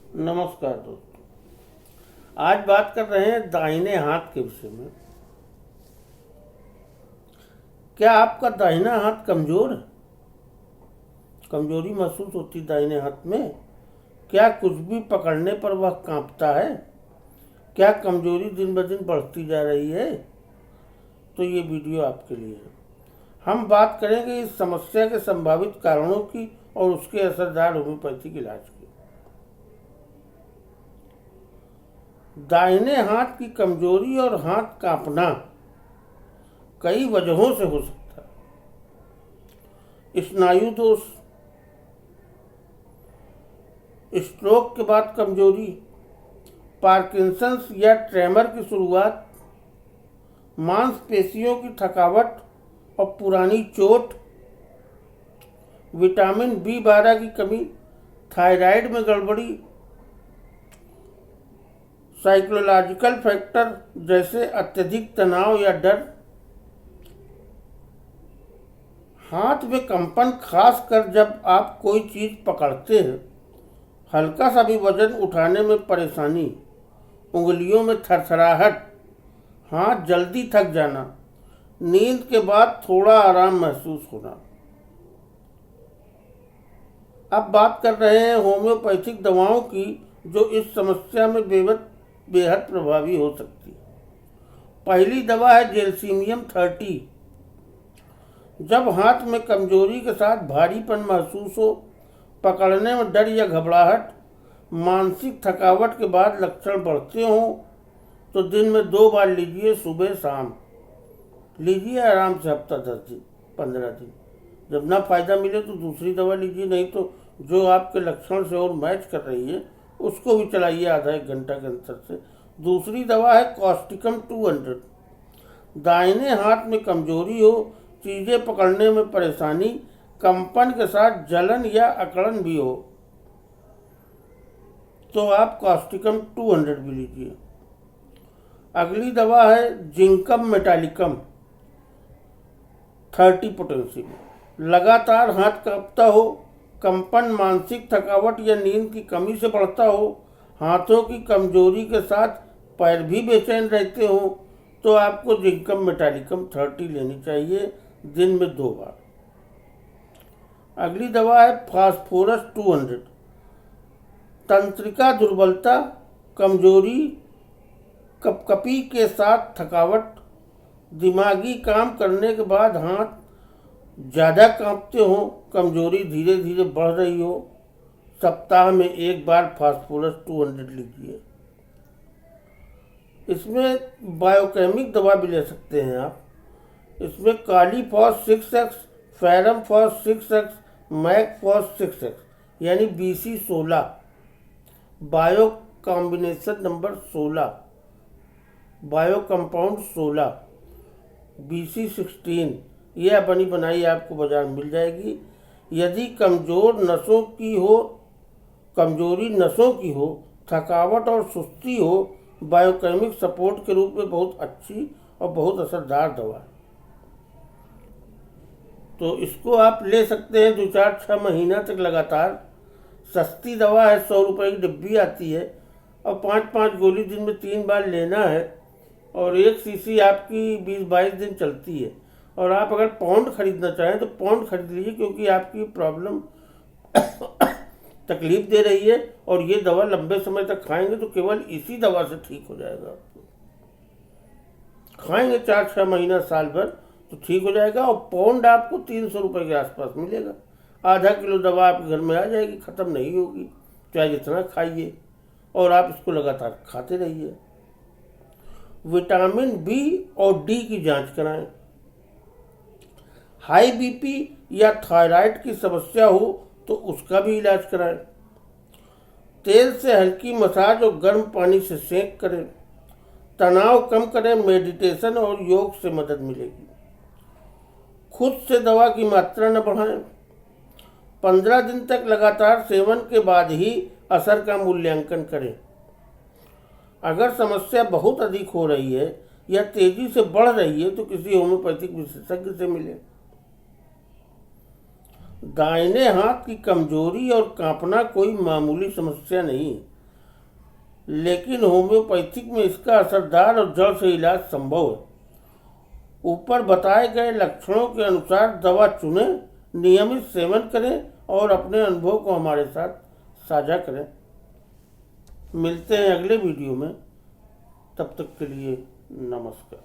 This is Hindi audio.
नमस्कार दोस्तों। आज बात कर रहे हैं दाहिने हाथ के विषय में। क्या आपका दाहिना हाथ कमजोर है? कमजोरी महसूस होती दाहिने हाथ में? क्या कुछ भी पकड़ने पर वह कांपता है? क्या कमजोरी दिन ब दिन बढ़ती जा रही है? तो ये वीडियो आपके लिए है। हम बात करेंगे इस समस्या के संभावित कारणों की और उसके असरदार होम्योपैथिक इलाज की। दाहिने हाथ की कमजोरी और हाथ कांपना कई वजहों से हो सकता है। स्नायु दोष, स्ट्रोक के बाद कमजोरी, पार्किंसंस या ट्रेमर की शुरुआत, मांसपेशियों की थकावट और पुरानी चोट, विटामिन B12 की कमी, थायराइड में गड़बड़ी, साइकोलॉजिकल फैक्टर जैसे अत्यधिक तनाव या डर। हाथ में कंपन, खासकर जब आप कोई चीज पकड़ते हैं, हल्का सा भी वजन उठाने में परेशानी, उंगलियों में थरथराहट, हाथ जल्दी थक जाना, नींद के बाद थोड़ा आराम महसूस होना। अब बात कर रहे हैं होम्योपैथिक दवाओं की जो इस समस्या में बेहद प्रभावी हो सकती है। पहली दवा है जेल्सीमियम 30। जब हाथ में कमजोरी के साथ भारीपन महसूस हो, पकड़ने में डर या घबराहट, मानसिक थकावट के बाद लक्षण बढ़ते हों, तो दिन में 2 बार लीजिए, सुबह शाम लीजिए। आराम से हफ्ता 10 दिन 15 दिन। जब ना फायदा मिले तो दूसरी दवा लीजिए, नहीं तो जो आपके लक्षण से और मैच कर रही है उसको भी चलाइए आधा 1 घंटा के अंतर से। दूसरी दवा है कॉस्टिकम 200। दाहिने हाथ में कमजोरी हो, चीजें पकड़ने में परेशानी, कंपन के साथ जलन या अकड़न भी हो, तो आप कॉस्टिकम 200 भी लीजिए। अगली दवा है जिंकम मेटालिकम 30 पोटेंसी में। लगातार हाथ कांपता हो, कंपन मानसिक थकावट या नींद की कमी से बढ़ता हो, हाथों की कमजोरी के साथ पैर भी बेचैन रहते हो, तो आपको जिंकम मेटालिकम 30 लेनी चाहिए, दिन में 2 बार। अगली दवा है फास्फोरस 200। तंत्रिका दुर्बलता, कमजोरी, कपकपी के साथ थकावट, दिमागी काम करने के बाद हाथ ज़्यादा कांपते हो, कमजोरी धीरे धीरे बढ़ रही हो, सप्ताह में 1 बार फास्फोरस 200 लीजिए। इसमें बायोकेमिक दवा भी ले सकते हैं आप। इसमें Kali phos 6x, फेरमफॉस 6x, Mag Phos 6x यानी BC16, bio combination number 16, bio compound 16, BC16, यह बनी बनाई आपको बाजार में मिल जाएगी। यदि कमजोरी नसों की हो, थकावट और सुस्ती हो, बायोकेमिक सपोर्ट के रूप में बहुत अच्छी और बहुत असरदार दवा है। तो इसको आप ले सकते हैं 2-4-6 महीना तक लगातार। सस्ती दवा है, 100 रुपये की डिब्बी आती है और 5-5 गोली दिन में 3 बार लेना है और 1 शीशी आपकी 20-22 दिन चलती है। और आप अगर पाउंड खरीदना चाहें तो पाउंड खरीद लीजिए, क्योंकि आपकी प्रॉब्लम तकलीफ दे रही है और ये दवा लंबे समय तक खाएंगे तो केवल इसी दवा से ठीक हो जाएगा। आपको खाएंगे 4-6 महीना, साल भर, तो ठीक हो जाएगा। और पाउंड आपको 300 रुपये के आसपास मिलेगा। आधा किलो दवा आपके घर में आ जाएगी, ख़त्म नहीं होगी, चाहे जितना खाइए, और आप इसको लगातार खाते रहिए। विटामिन B और D की जांच कराएं। हाई BP या थायराइड की समस्या हो तो उसका भी इलाज कराएं। तेल से हल्की मसाज और गर्म पानी से सेंक करें। तनाव कम करें, मेडिटेशन और योग से मदद मिलेगी। खुद से दवा की मात्रा न बढ़ाएं। 15 दिन तक लगातार सेवन के बाद ही असर का मूल्यांकन करें। अगर समस्या बहुत अधिक हो रही है या तेजी से बढ़ रही है तो किसी होम्योपैथिक विशेषज्ञ से मिलें। दाहिने हाथ की कमजोरी और कांपना कोई मामूली समस्या नहीं, लेकिन होम्योपैथिक में इसका असरदार और जड़ से इलाज संभव है। ऊपर बताए गए लक्षणों के अनुसार दवा चुनें, नियमित सेवन करें और अपने अनुभव को हमारे साथ साझा करें। मिलते हैं अगले वीडियो में, तब तक के लिए नमस्कार।